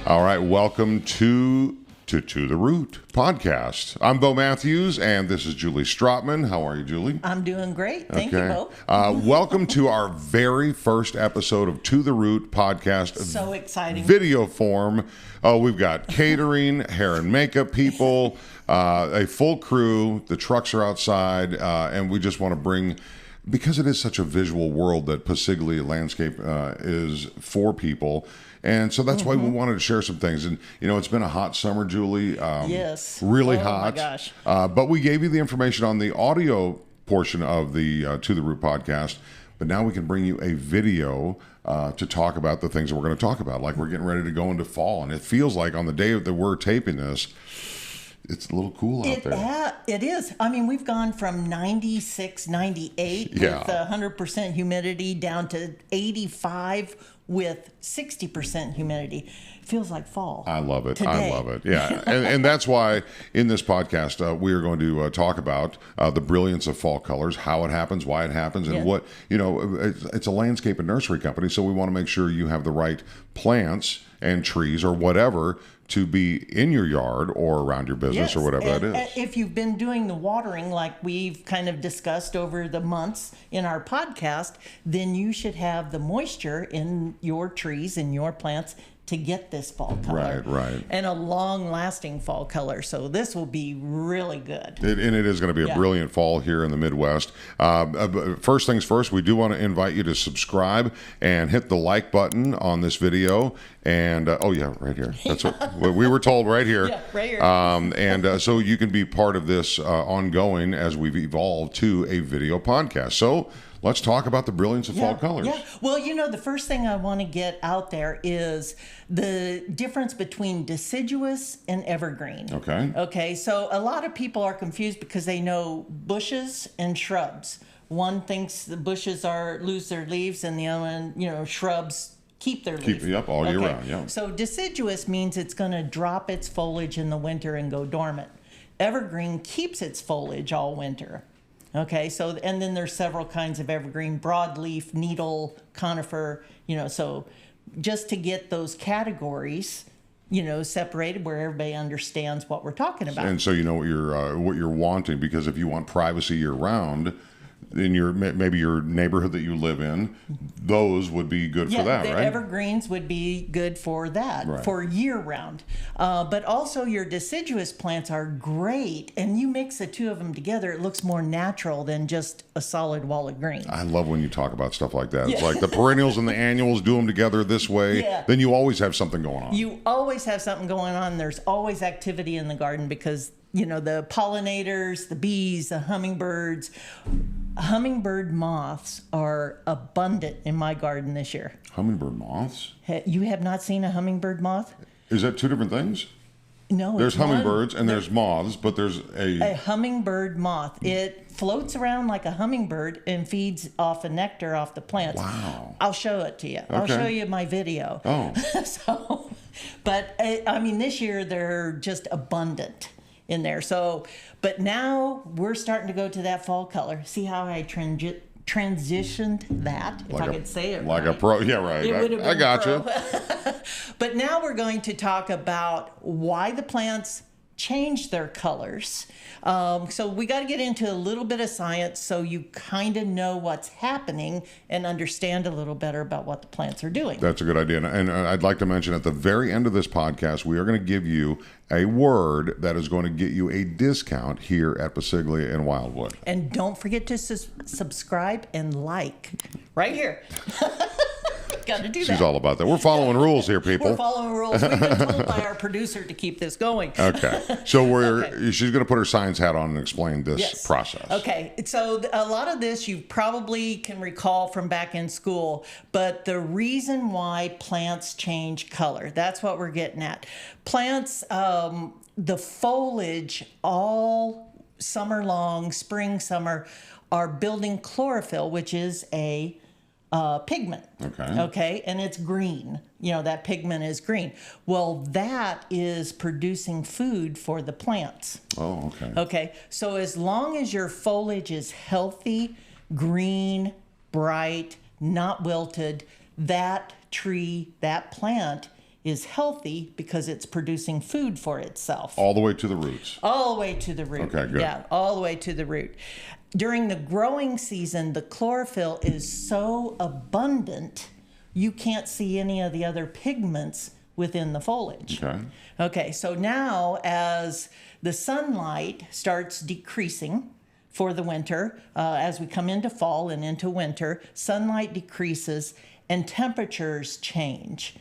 All right, welcome to the Root podcast. I'm Bo Matthews, and this is Julie Strotman. How are you, Julie? I'm doing great. Thank you, Bo. Welcome to our very first episode of To the Root podcast. So exciting. Video form. We've got catering, hair and makeup people, a full crew. The trucks are outside, and we just want to bring... Because it is such a visual world that Passiglia landscape is for people. And so that's why we wanted to share some things. And, you know, it's been a hot summer, Julie. Yes. Really hot. Oh, my gosh. But we gave you the information on the audio portion of the To the Root podcast. But now we can bring you a video to talk about the things that we're going to talk about. Like we're getting ready to go into fall. And it feels like on the day that we're taping this, it's a little cool out there. It is. I mean, we've gone from 96, 98 with 100% humidity down to 85 with 60% humidity. Feels like fall. I love it. Today. I love it. Yeah. and that's why in this podcast, we are going to talk about the brilliance of fall colors, how it happens, why it happens, and what, you know, it's a landscape and nursery company. So we want to make sure you have the right plants and trees or whatever to be in your yard or around your business or whatever that is. If you've been doing the watering like we've kind of discussed over the months in our podcast, then you should have the moisture in your trees and your plants to get this fall color. Right. And a long-lasting fall color. So this will be really good. And it is going to be a brilliant fall here in the Midwest. First things first, we do want to invite you to subscribe and hit the like button on this video. And, right here. That's what we were told right here. Yeah, right here. So you can be part of this ongoing as we've evolved to a video podcast. So let's talk about the brilliance of fall colors. Yeah. Well, you know, the first thing I want to get out there is the difference between deciduous and evergreen. Okay. So a lot of people are confused because they know bushes and shrubs. One thinks the bushes lose their leaves, and the other one, shrubs keep their leaves. All year round. Yeah. So deciduous means it's going to drop its foliage in the winter and go dormant. Evergreen keeps its foliage all winter. Okay, so, and then there's several kinds of evergreen: broadleaf, needle, conifer, so just to get those categories, separated where everybody understands what we're talking about. And so you know what you're wanting, because if you want privacy year round, in maybe your neighborhood that you live in, those would be good for that, the right? Evergreens would be good for that, for year round. But also your deciduous plants are great, and you mix the two of them together, it looks more natural than just a solid wall of green. I love when you talk about stuff like that. It's like the perennials and the annuals, do them together this way, then you always have something going on. You always have something going on. There's always activity in the garden because the pollinators, the bees, the hummingbirds. Hummingbird moths are abundant in my garden this year. Hummingbird moths? You have not seen a hummingbird moth? Is that two different things? No. There's hummingbirds and there's moths, but there's a hummingbird moth. It floats around like a hummingbird and feeds off the nectar off the plants. Wow. I'll show it to you. Okay. I'll show you my video. Oh. But this year they're just abundant in there. So, but now we're starting to go to that fall color. See how I transitioned that, if I could say it like right. a pro. Yeah, right. I got you. But now we're going to talk about why the plants change their colors. So we got to get into a little bit of science so you kind of know what's happening and understand a little better about what the plants are doing. That's a good idea. And I'd like to mention at the very end of this podcast, we are going to give you a word that is going to get you a discount here at Passiglia in Wildwood. And don't forget to subscribe and like right here. Got to do that. She's all about that. We're following rules here, people. We're following rules. We've been told by our producer to keep this going. Okay. So she's going to put her science hat on and explain this process. Okay. So a lot of this you probably can recall from back in school, but the reason why plants change color, that's what we're getting at. Plants, the foliage all summer long, spring, summer, are building chlorophyll, which is a pigment. Okay. And it's green. That pigment is green. Well, that is producing food for the plants. Oh, okay. Okay. So as long as your foliage is healthy, green, bright, not wilted, that tree, that plant is healthy because it's producing food for itself. All the way to the roots. All the way to the root. Okay, good. Yeah, all the way to the root. During the growing season, the chlorophyll is so abundant, you can't see any of the other pigments within the foliage. Okay. Okay, so now as the sunlight starts decreasing for the winter, as we come into fall and into winter, sunlight decreases and temperatures change.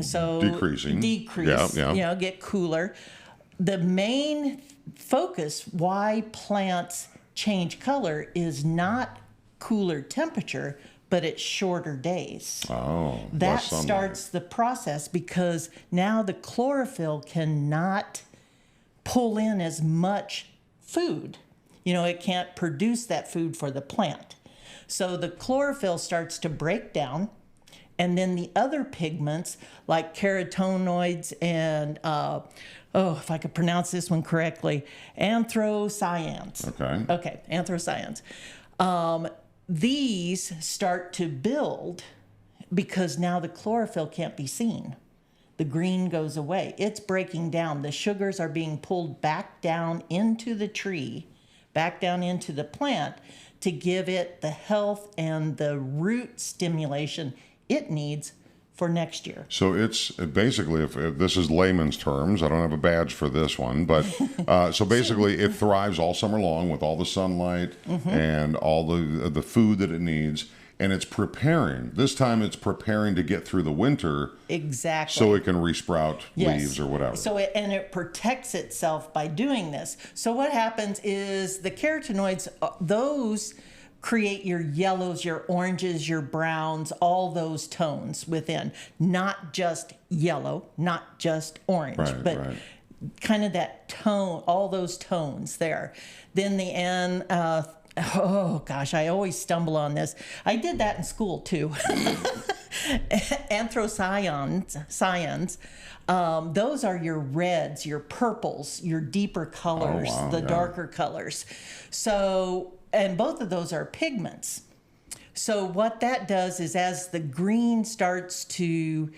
So Decreasing. Yeah. Get cooler. The main focus why plants change color is not cooler temperature, but it's shorter days. Oh, that less sunlight. starts the process because now the chlorophyll cannot pull in as much food. It can't produce that food for the plant. So the chlorophyll starts to break down, and then the other pigments like carotenoids and if I could pronounce this one correctly, anthocyanins. Okay, anthocyanins. These start to build because now the chlorophyll can't be seen. The green goes away. It's breaking down. The sugars are being pulled back down into the tree, back down into the plant to give it the health and the root stimulation it needs for next year. So it's basically, if this is layman's terms, I don't have a badge for this one, but so basically it thrives all summer long with all the sunlight and all the food that it needs, and it's preparing. This time it's preparing to get through the winter. Exactly. So it can resprout leaves or whatever. So it protects itself by doing this. So what happens is the carotenoids, those create your yellows, your oranges, your browns, all those tones within. Not just yellow, not just orange, but kind of that tone, all those tones there. Then the oh gosh, I always stumble on this. I did that in school too. Anthocyanins. Those are your reds, your purples, your deeper colors, darker colors. So, and both of those are pigments. So what that does is as the green starts to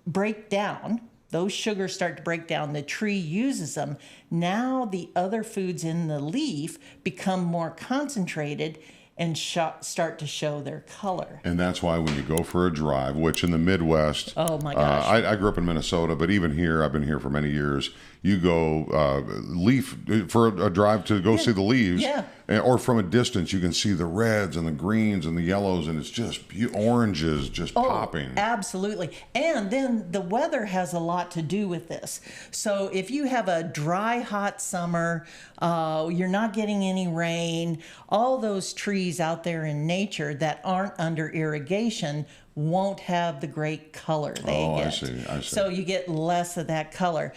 break down, those sugars start to break down, the tree uses them. Now the other foods in the leaf become more concentrated and start to show their color. And that's why when you go for a drive, which in the Midwest, oh my gosh, I grew up in Minnesota, but even here, I've been here for many years. You go leaf for a drive to go see the leaves, or from a distance, you can see the reds and the greens and the yellows, and it's just oranges just popping. Absolutely. And then the weather has a lot to do with this. So if you have a dry, hot summer, you're not getting any rain, all those trees out there in nature that aren't under irrigation won't have the great color they get. I see. So you get less of that color.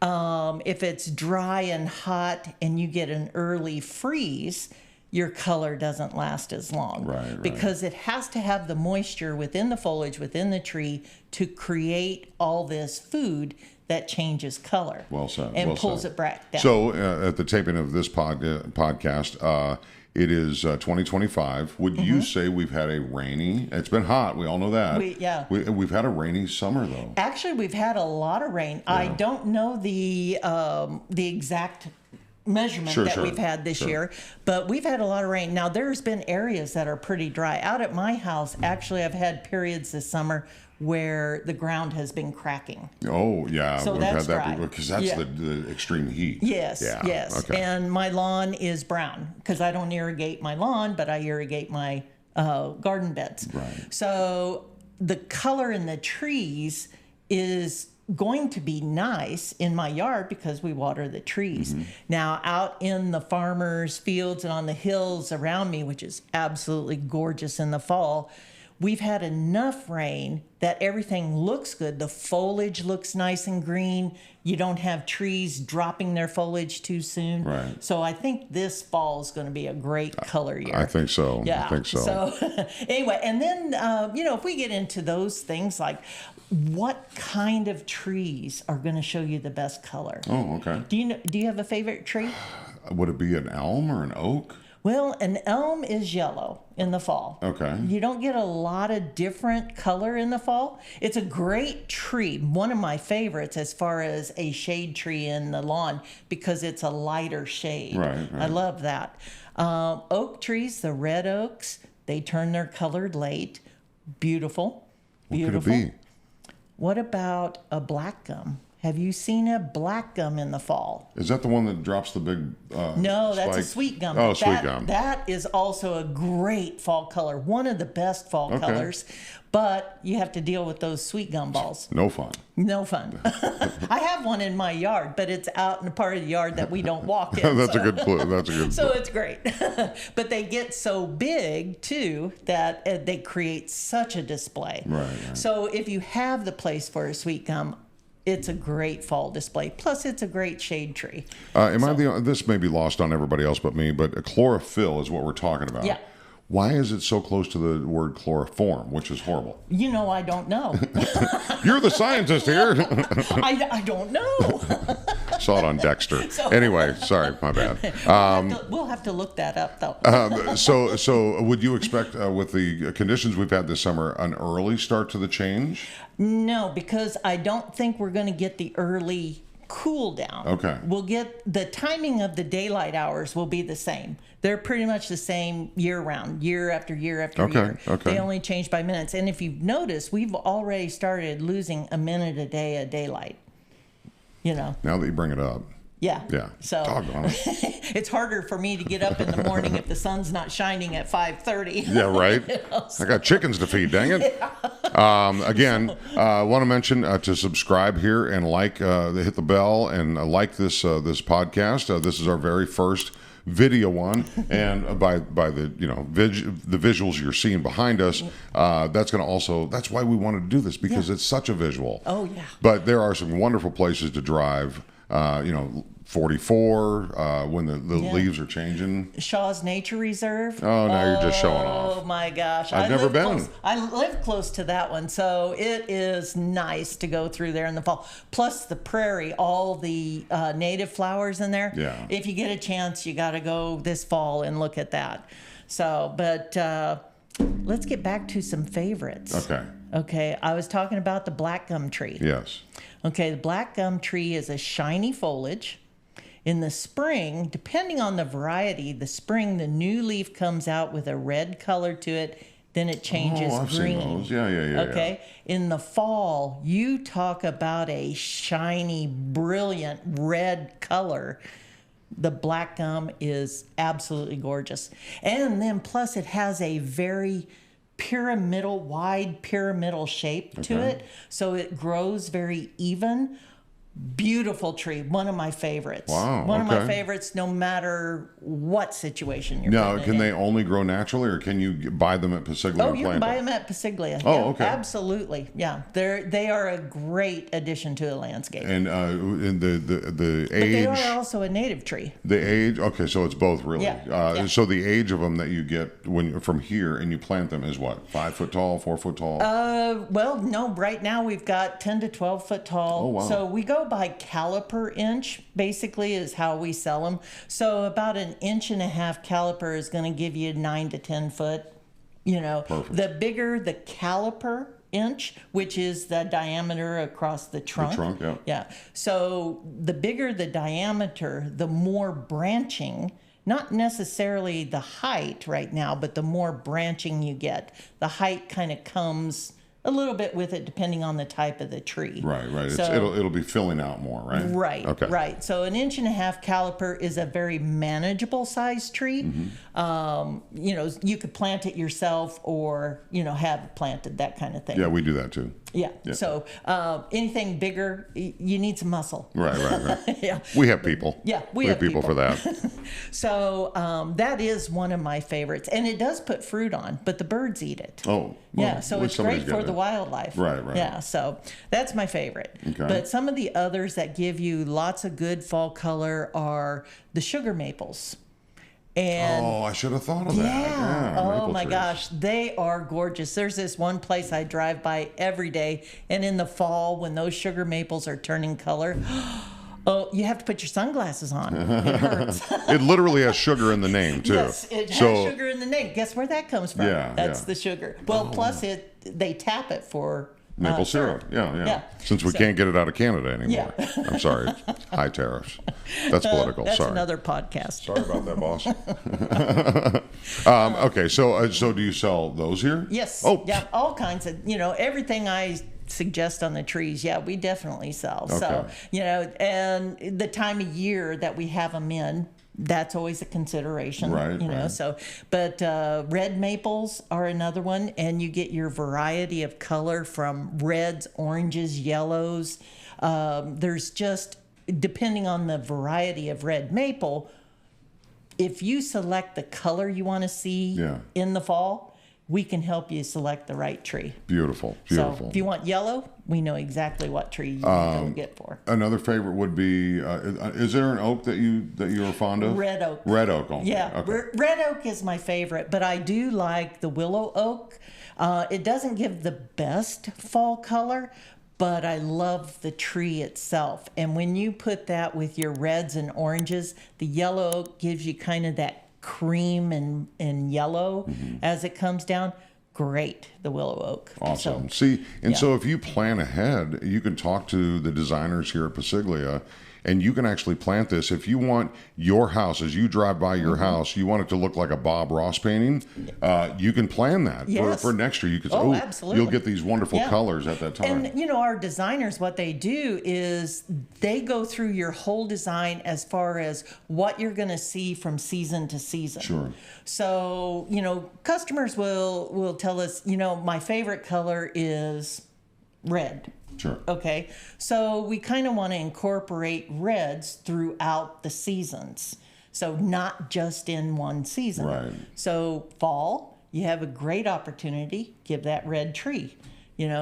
If it's dry and hot and you get an early freeze, your color doesn't last as long. Because it has to have the moisture within the foliage, within the tree, to create all this food that changes color. Well said. And pulls it back down. So at the taping of this podcast, it is 2025. Would you say we've had a rainy? It's been hot. We all know that. We've had a rainy summer though. Actually, we've had a lot of rain. Yeah. I don't know the exact measurement we've had this year, but we've had a lot of rain. Now there's been areas that are pretty dry. Out at my house, actually, I've had periods this summer where the ground has been cracking. Oh, yeah. So we've that's had that dry. Because that's the extreme heat. Yes, yeah. yes. Okay. And my lawn is brown because I don't irrigate my lawn, but I irrigate my garden beds. So the color in the trees is going to be nice in my yard because we water the trees. Now out in the farmers' fields and on the hills around me, which is absolutely gorgeous in the fall, we've had enough rain that everything looks good. The foliage looks nice and green. You don't have trees dropping their foliage too soon. So I think this fall is going to be a great color year. I think so. Yeah. I think so. So anyway, and then, if we get into those things like what kind of trees are going to show you the best color? Oh, okay. Do you have a favorite tree? Would it be an elm or an oak? Well, an elm is yellow in the fall. Okay. You don't get a lot of different color in the fall. It's a great tree, one of my favorites as far as a shade tree in the lawn because it's a lighter shade. Right. I love that. Oak trees, the red oaks, they turn their color late. Beautiful. What could Beautiful. it be? What about a black gum? Have you seen a black gum in the fall? Is that the one that drops the big No, that's a spike? sweet gum. Oh, sweet gum. That is also a great fall color, one of the best fall colors, but you have to deal with those sweet gum balls. No fun. No fun. I have one in my yard, but it's out in a part of the yard that we don't walk in. That's a good clue. That's a good So clue. it's great. But they get so big, too, that they create such a display. Right. So if you have the place for a sweet gum, it's a great fall display. Plus, it's a great shade tree. This may be lost on everybody else but me, but chlorophyll is what we're talking about. Yeah. Why is it so close to the word chloroform, which is horrible? You know, I don't know. You're the scientist here. I don't know. Saw it on Dexter. Anyway, sorry, my bad. We'll have to look that up, though. So would you expect, with the conditions we've had this summer, an early start to the change? No, because I don't think we're going to get the early cool down. Okay. We'll get the timing of the daylight hours will be the same. They're pretty much the same year round, year after year after year. Okay. They only change by minutes. And if you've noticed, we've already started losing a minute a day of daylight. You know. Now that you bring it up. Yeah. Yeah. So Doggone it. it's harder for me to get up in the morning if the sun's not shining at 5:30. Yeah, right. I got chickens to feed, dang it. Again, I want to mention to subscribe here and hit the bell and like this podcast. This is our very first video one, and by the the visuals you're seeing behind us, that's why we wanted to do this, because it's such a visual. Oh yeah. But there are some wonderful places to drive. 44 when the leaves are changing. Shaw's Nature Reserve. Oh, now you're just showing off. Oh my gosh. I've never been. I live close to that one, so it is nice to go through there in the fall. Plus the prairie, all the native flowers in there. Yeah. If you get a chance, you got to go this fall and look at that. So, but let's get back to some favorites. Okay, I was talking about the black gum tree. Yes. Okay, the black gum tree is a shiny foliage. In the spring, depending on the variety, the new leaf comes out with a red color to it, then it changes I've green. seen those. Yeah. Okay, in the fall, you talk about a shiny, brilliant red color. The black gum is absolutely gorgeous. And then plus it has a very wide pyramidal shape to it. So it grows very even. Beautiful tree. One of my favorites. Wow. One of my favorites, no matter what situation you're in. Now, can they only grow naturally, or can you buy them at Passiglia? Oh, you can buy them at Passiglia. Oh, yeah, okay. Absolutely. Yeah. They are a great addition to the landscape. And in the age. But they are also a native tree. The age. Okay, so it's both really. Yeah. So the age of them that you get from here and you plant them is what? 5 foot tall, 4 foot tall? Well, no. Right now we've got 10 to 12 foot tall. Oh, wow. So we go by caliper inch, basically, is how we sell them. So about 1.5 inch caliper is going to give you 9 to 10 foot. Perfect. The bigger the caliper inch, which is the diameter across the trunk. The trunk, yeah. Yeah. So the bigger the diameter, the more branching. Not necessarily the height right now, but the more branching you get. The height kind of comes a little bit with it, depending on the type of the tree. Right. So, it'll be filling out more, right? Right. Okay. Right. So 1.5 inch caliper is a very manageable size tree. Mm-hmm. You could plant it yourself, or have it planted, that kind of thing. Yeah, we do that too. Yeah. So anything bigger, you need some muscle. Right. Yeah. We have people. Yeah, we have people for that. So that is one of my favorites, and it does put fruit on, but the birds eat it. Oh. Yeah, so it's great for the wildlife. Right. Yeah, so that's my favorite. Okay. But some of the others that give you lots of good fall color are the sugar maples. And I should have thought of that. yeah. Oh maple my trees. gosh, they are gorgeous. There's this one place I drive by every day, and in the fall when those sugar maples are turning color, Oh, you have to put your sunglasses on. It hurts. It literally has sugar in the name too. Yes, it has sugar in the name. Guess where that comes from? Yeah, That's the sugar. Well, plus they tap it for maple syrup. Yeah. Since we can't get it out of Canada anymore. Yeah. I'm sorry. High tariffs. That's political. That's sorry. another podcast. Sorry about that, boss. Okay, so do you sell those here? Yes. Oh. Yeah, all kinds of, everything I suggest on the trees, we definitely sell. Okay. So, and the time of year that we have them in, that's always a consideration, right. So, but red maples are another one, and you get your variety of color from reds, oranges, yellows. There's just, depending on the variety of red maple, if you select the color you want to see in the fall, we can help you select the right tree. Beautiful. So if you want yellow, we know exactly what tree you need to go get for. Another favorite would be, is there an oak that you are fond of? Red oak. Red oak only. Yeah, okay. Red oak is my favorite, but I do like the willow oak. It doesn't give the best fall color, but I love the tree itself. And when you put that with your reds and oranges, the yellow oak gives you kind of that cream and yellow as it comes down. Great, the willow oak. Awesome. So, so if you plan ahead, you can talk to the designers here at Passiglia, and you can actually plant this. If you want your house, as you drive by your house, you want it to look like a Bob Ross painting, you can plan that for next year. You can say, absolutely. You'll get these wonderful colors at that time. And, our designers, what they do is they go through your whole design as far as what you're going to see from season to season. Sure. So, customers will tell us, my favorite color is red. Sure. Okay. So we kind of want to incorporate reds throughout the seasons. So not just in one season. Right. So fall, you have a great opportunity, give that red tree.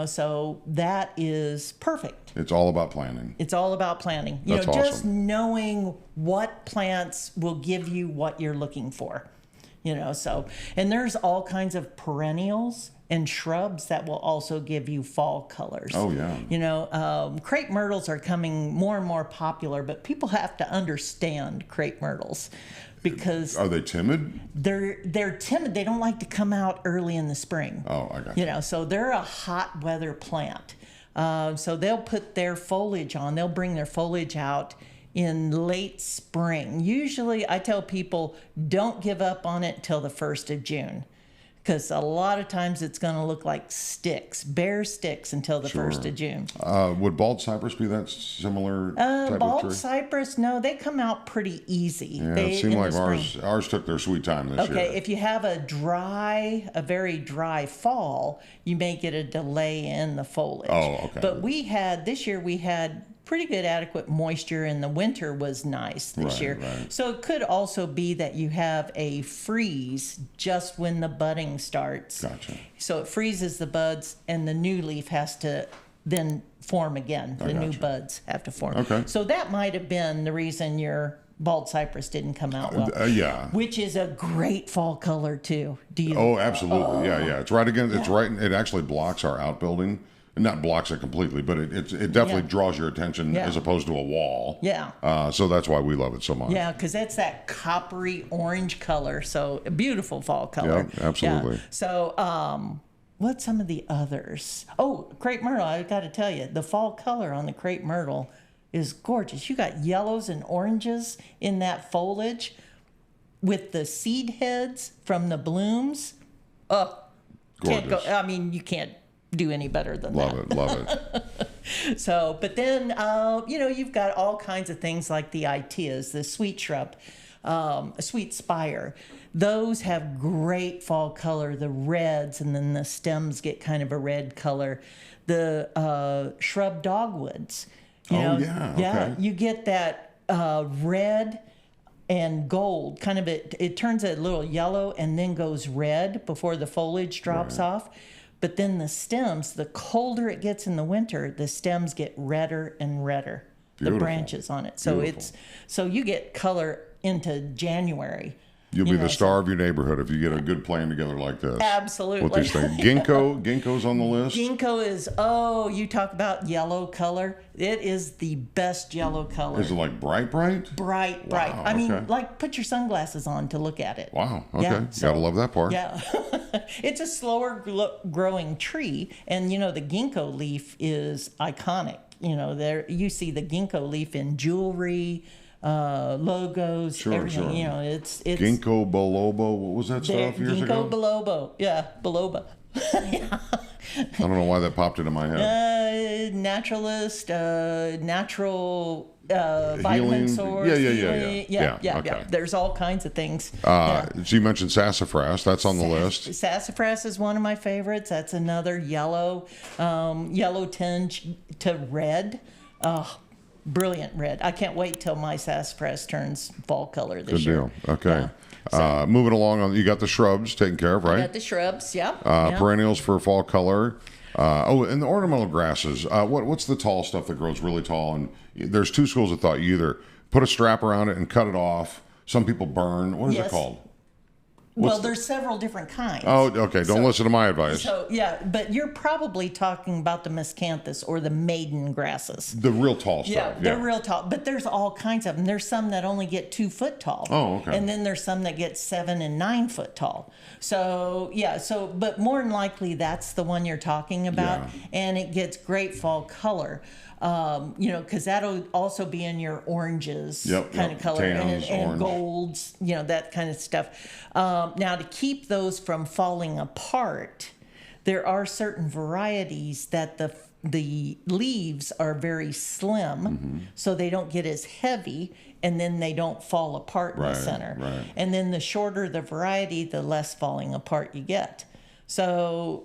So that is perfect. It's all about planning. It's all about planning. That's Just awesome. knowing what plants will give you what you're looking for. And there's all kinds of perennials and shrubs that will also give you fall colors. Oh, yeah. Crepe myrtles are coming more and more popular, but people have to understand crepe myrtles because are they timid? They're timid. They don't like to come out early in the spring. Oh, I got you. So they're a hot weather plant. So they'll put their foliage on. They'll bring their foliage out in late spring. Usually I tell people don't give up on it till the 1st of June. Because a lot of times it's going to look like sticks, bare sticks until the 1st of June. Would bald cypress be that similar type of tree? Bald cypress, no, they come out pretty easy. Yeah, it seemed like ours took their sweet time this year. Okay, if you have a very dry fall, you may get a delay in the foliage. Oh, okay. But this year we had pretty good adequate moisture, and the winter was nice this year. Right. So it could also be that you have a freeze just when the budding starts. Gotcha. So it freezes the buds, and the new leaf has to then form again. The new buds have to form. Okay. So that might have been the reason your bald cypress didn't come out well. Yeah. Which is a great fall color too. Oh, absolutely. Yeah. It's right again. It's right. It actually blocks our outbuilding. Not blocks it completely, but it definitely draws your attention as opposed to a wall. Yeah. So that's why we love it so much. Yeah, because that's that coppery orange color. So a beautiful fall color. Yeah, absolutely. Yeah. So what's some of the others? Oh, crepe myrtle. I got to tell you, the fall color on the crepe myrtle is gorgeous. You got yellows and oranges in that foliage with the seed heads from the blooms. Oh, gorgeous. You can't do any better than that. Love it. So, but then, you've got all kinds of things like the Iteas, the sweet shrub, sweet spire. Those have great fall color, the reds, and then the stems get kind of a red color. The shrub dogwoods. Okay. You get that red and gold, kind of it turns a little yellow and then goes red before the foliage drops off. But then the stems, the colder it gets in the winter, the stems get redder and redder. Beautiful. The branches on it. So so you get color into January. You'll be the star of your neighborhood if you get a good plan together like this. Absolutely. With these things. Ginkgo's on the list. Ginkgo is, you talk about yellow color. It is the best yellow color. Is it like bright? Bright. Wow, I mean, like put your sunglasses on to look at it. Wow. Okay. Yeah, Gotta love that part. Yeah. It's a slower growing tree. And, the ginkgo leaf is iconic. There you see the ginkgo leaf in jewelry, logos, everything. Sure. It's Ginkgo biloba. What was that stuff years ago? Ginkgo biloba. Yeah, biloba. I don't know why that popped into my head. Naturalist, natural vitamin source. Yeah. Yeah. There's all kinds of things. So you mentioned sassafras. That's on the list. Sassafras is one of my favorites. That's another yellow tinge to red. Brilliant red. I can't wait till my sassafras turns fall color this year. Good deal. Okay. Moving along, you got the shrubs taken care of, right? I got the shrubs, yeah. Perennials for fall color. And the ornamental grasses. What's the tall stuff that grows really tall? And there's two schools of thought. You either put a strap around it and cut it off. Some people burn. What is it called? There's several different kinds. Oh, okay. Don't listen to my advice. So, but you're probably talking about the miscanthus or the maiden grasses. The real tall stuff. Yeah, they're real tall. But there's all kinds of them. There's some that only get 2 foot tall. Oh, okay. And then there's some that get 7 and 9 foot tall. So, but more than likely that's the one you're talking about. Yeah. And it gets great fall color. Because that'll also be in your oranges kind of color and golds, that kind of stuff. Now, to keep those from falling apart, there are certain varieties that the leaves are very slim, so they don't get as heavy, and then they don't fall apart in the center. Right. And then the shorter the variety, the less falling apart you get. So,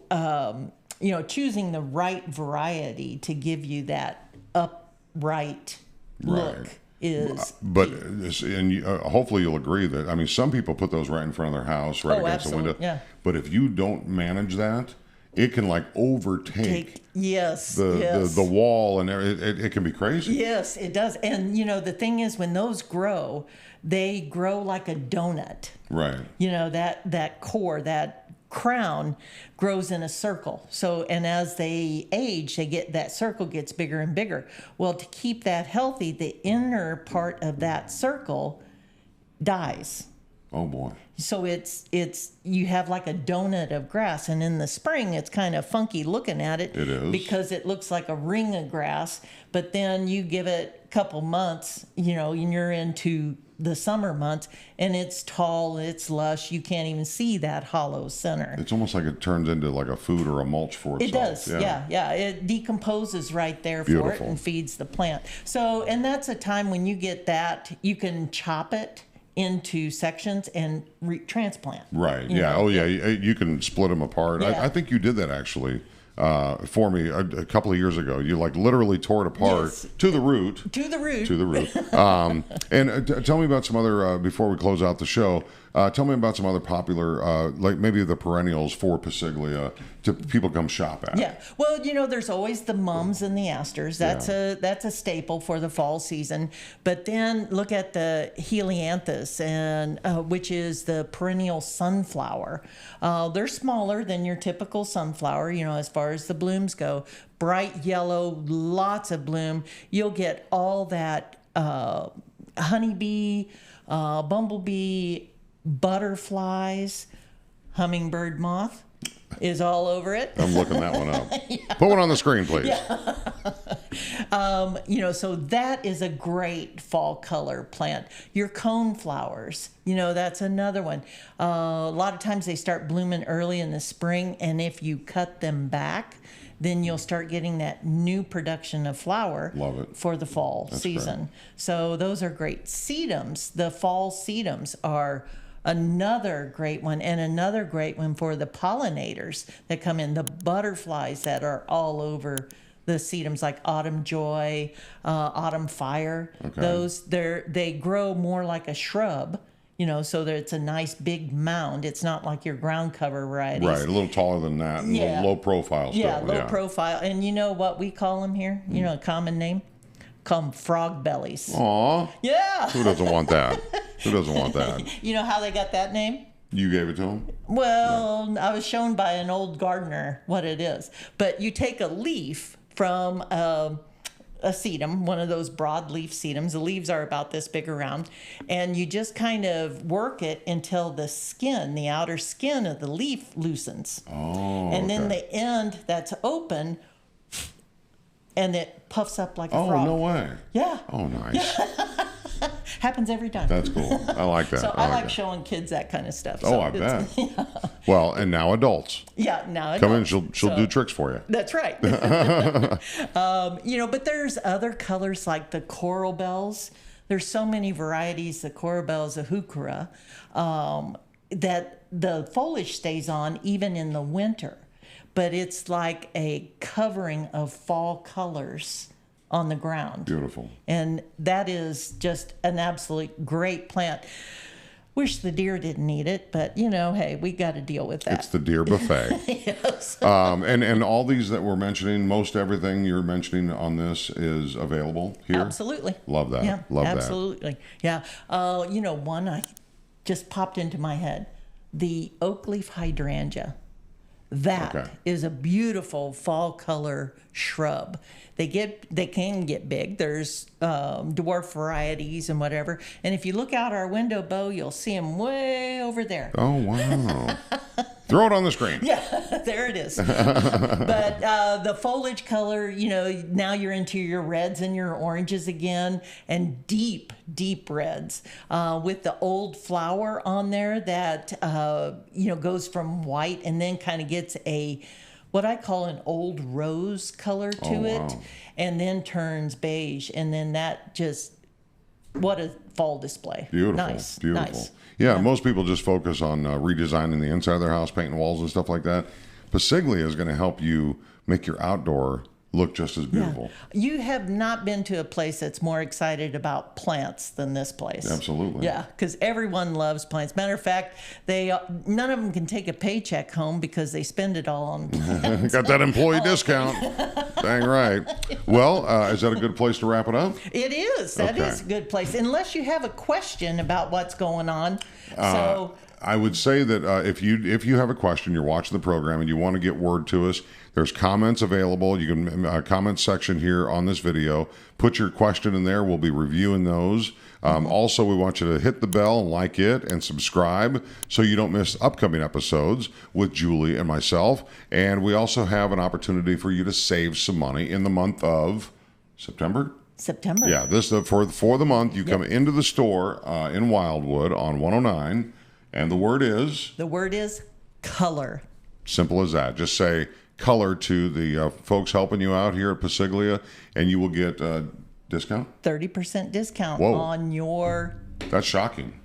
choosing the right variety to give you that upright look is. But hopefully you'll agree that some people put those right in front of their house, right against the window. Yeah. But if you don't manage that, it can overtake the wall, and it can be crazy. Yes, it does. And the thing is, when those grow, they grow like a donut. Right. That core, that crown grows in a circle. So, and as they age, that circle gets bigger and bigger. Well, to keep that healthy, the inner part of that circle dies. Oh boy. So it's you have like a donut of grass, and in the spring it's kind of funky looking at it. It is. Because it looks like a ring of grass, but then you give it a couple months, and you're into the summer months, and it's tall, it's lush, you can't even see that hollow center. It's almost like it turns into like a food or a mulch for itself. It does, yeah. It decomposes right there for it and feeds the plant. So, and that's a time when you get that, you can chop it into sections and transplant. Right. You can split them apart. Yeah. I think you did that actually for me a couple of years ago. You literally tore it apart to the root. And tell me about some other before we close out the show. Tell me about some other popular, like maybe the perennials for Passiglia to people come shop at. Yeah, well, there's always the mums and the asters. That's a staple for the fall season. But then look at the helianthus, and which is the perennial sunflower. They're smaller than your typical sunflower, as far as the blooms go. Bright yellow, lots of bloom. You'll get all that honeybee, bumblebee, butterflies, hummingbird, moth is all over it. I'm looking that one up. Put one on the screen, please. So that is a great fall color plant. Your cone flowers, that's another one. A lot of times they start blooming early in the spring, and if you cut them back, then you'll start getting that new production of flower. Love it. For the fall season. Great. So those are great. Sedums, the fall sedums are another great one, and another great one for the pollinators that come in, the butterflies that are all over the sedums, like autumn joy, autumn fire. Okay. Those they grow more like a shrub, so that it's a nice big mound. It's not like your ground cover varieties. Right, a little taller than that, and low profile still. Yeah, low profile. And you know what we call them here? A common name? Call them frog bellies. Aw. Yeah. Who doesn't want that? Who doesn't want that? You know how they got that name? You gave it to them? Well, no. I was shown by an old gardener what it is. But you take a leaf from a sedum, one of those broadleaf sedums. The leaves are about this big around. And you just kind of work it until the skin, the outer skin of the leaf loosens. Oh, and then the end that's open, and it puffs up like a frog. Oh, no way. Yeah. Oh, nice. Happens every time. That's cool. I like that. So I like that. showing kids that kind of stuff. Oh, So I bet. Well, and now adults. Yeah, now Come in, adults. she'll do tricks for you. That's right. But there's other colors like the coral bells. There's so many varieties, the coral bells, the heuchera, that the foliage stays on even in the winter. But it's like a covering of fall colors on the ground. Beautiful. And that is just an absolute great plant. Wish the deer didn't eat it, but hey, we got to deal with that. It's the deer buffet. Yes. And all these that we're mentioning, most everything you're mentioning on this is available here? Absolutely. Love that. Yeah, Love absolutely. Yeah. One I just popped into my head, the oak leaf hydrangea. That is a beautiful fall color shrub. They can get big. There's dwarf varieties and whatever. And if you look out our window, Bo, you'll see them way over there. Oh, wow. Throw it on the screen. Yeah, there it is. But the foliage color, now you're into your reds and your oranges again, and deep, deep reds with the old flower on there that, goes from white and then kind of gets what I call an old rose color to it, and then turns beige, and then that just, what a fall display. Beautiful. Nice. Beautiful. Nice. Yeah, most people just focus on redesigning the inside of their house, painting walls and stuff like that. Passiglia is going to help you make your outdoor look just as beautiful. Yeah. You have not been to a place that's more excited about plants than this place. Absolutely. Yeah, because everyone loves plants. Matter of fact, none of them can take a paycheck home because they spend it all on plants. Got that employee discount. Dang right. Well, is that a good place to wrap it up? It is. That is a good place. Unless you have a question about what's going on. I would say that if you have a question, you're watching the program and you want to get word to us, there's comments available. You can comment section here on this video. Put your question in there. We'll be reviewing those. Also, we want you to hit the bell and like it and subscribe so you don't miss upcoming episodes with Julie and myself. And we also have an opportunity for you to save some money in the month of September. Yeah, for the month. You come into the store in Wildwood on 109. And the word is? The word is color. Simple as that. Just say color to the folks helping you out here at Passiglia, and you will get a discount? 30% discount on your... That's shocking.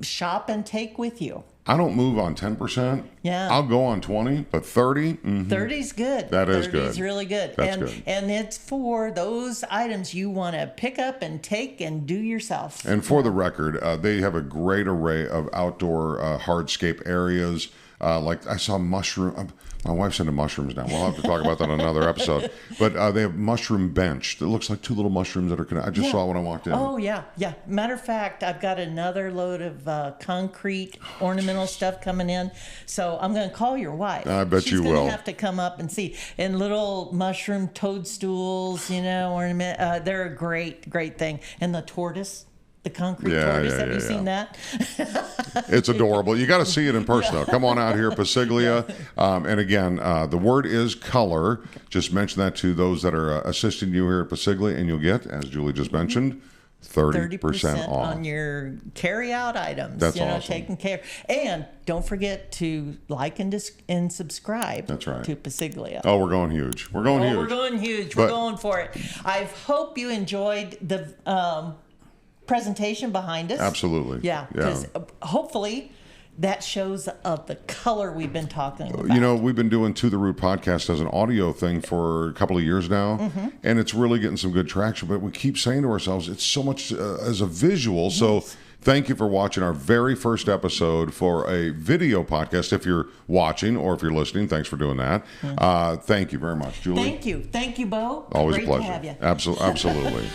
Shop and take with you. I don't move on 10%. Yeah. I'll go on 20, but 30? 30's good. That is good. 30's really good. That's good. And it's for those items you want to pick up and take and do yourself. And for the record, they have a great array of outdoor hardscape areas. Like I saw mushroom. My wife's into mushrooms now. We'll have to talk about that on another episode. But they have mushroom bench that looks like two little mushrooms that are connected. I just saw when I walked in. Oh, yeah. Yeah. Matter of fact, I've got another load of concrete ornamental stuff coming in. So I'm going to call your wife. I bet you will. She's going to have to come up and see. And little mushroom toadstools, ornament. They're a great, great thing. And the tortoise. The concrete tortoise. Have you seen that? It's adorable. You got to see it in person, though. Come on out here, Passiglia. And again, the word is color. Just mention that to those that are assisting you here at Passiglia, and you'll get, as Julie just mentioned, 30% off on your carry-out items. That's awesome. Taken care. And don't forget to like and subscribe. That's right. To Passiglia. Oh, we're going huge. We're going huge. We're going huge. We're going for it. I hope you enjoyed the presentation behind us. Absolutely. Yeah, because hopefully that shows the color we've been talking about. We've been doing To The Root podcast as an audio thing for a couple of years now, and it's really getting some good traction, but we keep saying to ourselves, it's so much as a visual. Yes. So thank you for watching our very first episode for a video podcast. If you're watching or if you're listening, thanks for doing that. Thank you very much, Julie. Thank you. Thank you, Bo. Always Great a pleasure. to have you. Absolutely.